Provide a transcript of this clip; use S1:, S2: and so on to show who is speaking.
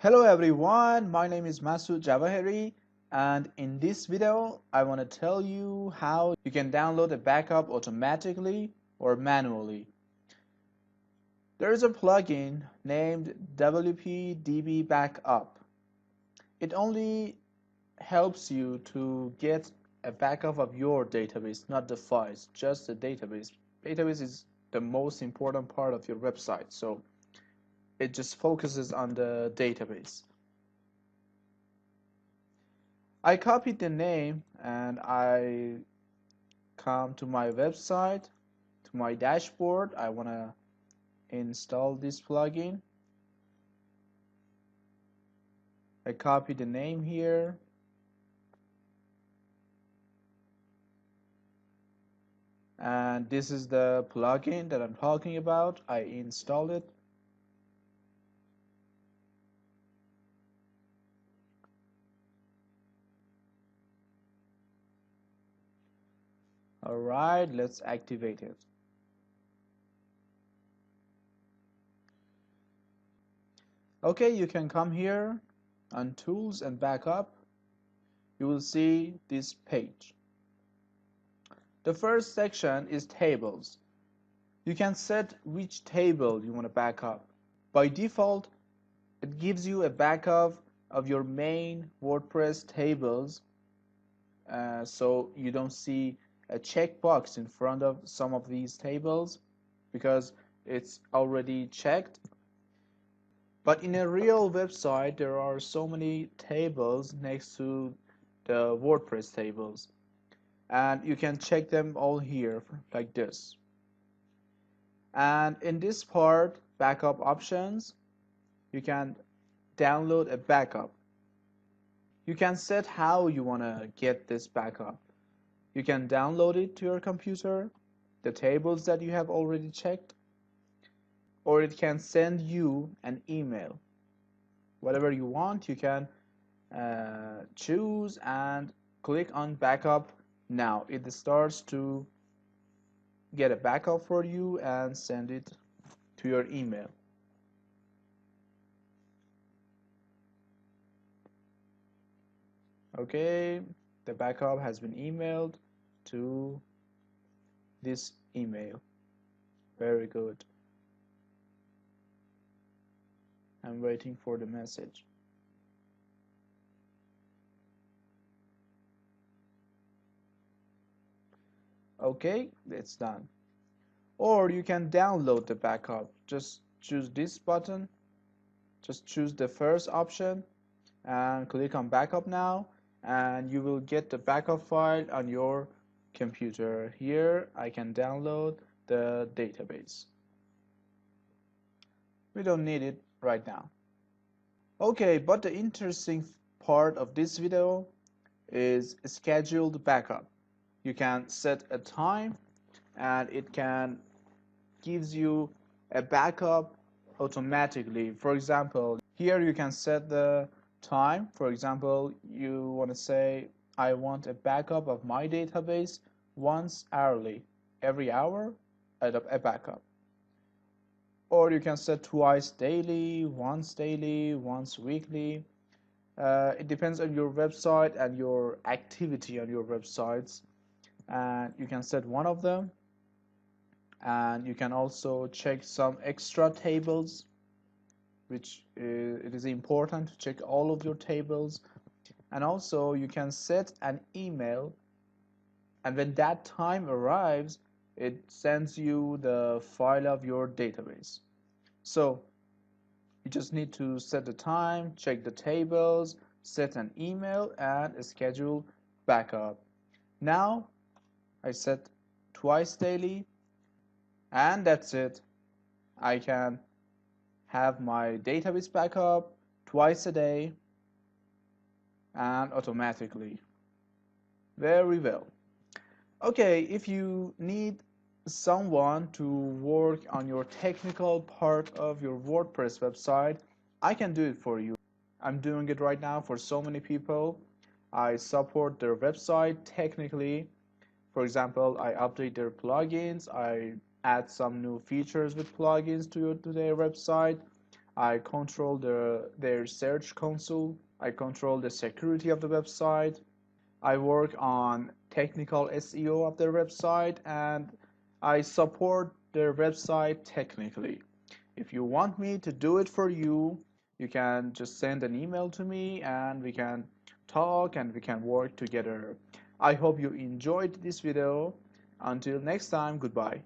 S1: Hello everyone, my name is Masood Javaheri, and in this video I want to tell you how you can download a backup automatically or manually. There is a plugin named WPDB Backup. It only helps you to get a backup of your database, not the files, just the database. Database is the most important part of your website, so it just focuses on the database. I copied the name and I come to my website, to my dashboard. I want to install this plugin. I copy the name here. And this is the plugin that I'm talking about. I installed it. Alright, let's activate it. Okay, you can come here on Tools and Backup. You will see this page. The first section is Tables. You can set which table you want to back up. By default, it gives you a backup of your main WordPress tables, so you don't see a checkbox in front of some of these tables because it's already checked. But in a real website, there are so many tables next to the WordPress tables, and you can check them all here like this. And in this part, backup options, you can download a backup. You can set how you want to get this backup. You can download it to your computer, the tables that you have already checked, or it can send you an email. Whatever you want, you can choose and click on backup now. It starts to get a backup for you and send it to your email. Okay, the backup has been emailed to this email. Very good. I'm waiting for the message. Okay, it's done. Or you can download the backup. Just choose this button. Just choose the first option and click on backup now, and you will get the backup file on your computer. Here I can download the database. We don't need it right now. Okay, but the interesting part of this video is scheduled backup. You can set a time and it can gives you a backup automatically. For example, here you can set the time. For example, you want to say I want a backup of my database once hourly, every hour a backup. Or you can set twice daily, once weekly. It depends on your website and your activity on your websites, and you can set one of them. And you can also check some extra tables, which it is important to check all of your tables. And also you can set an email, and when that time arrives, it sends you the file of your database. So you just need to set the time, check the tables, set an email, and schedule backup. Now I set twice daily, and that's it. I can have my database backup twice a day and automatically. Very well. Okay, if you need someone to work on your technical part of your WordPress website, I can do it for you. I'm doing it right now for so many people. I support their website technically. For example, I update their plugins, I add some new features with plugins to their website. I control their search console. I control the security of the website. I work on technical SEO of their website, and I support their website technically. If you want me to do it for you, you can just send an email to me and we can talk and we can work together. I hope you enjoyed this video. Until next time, goodbye.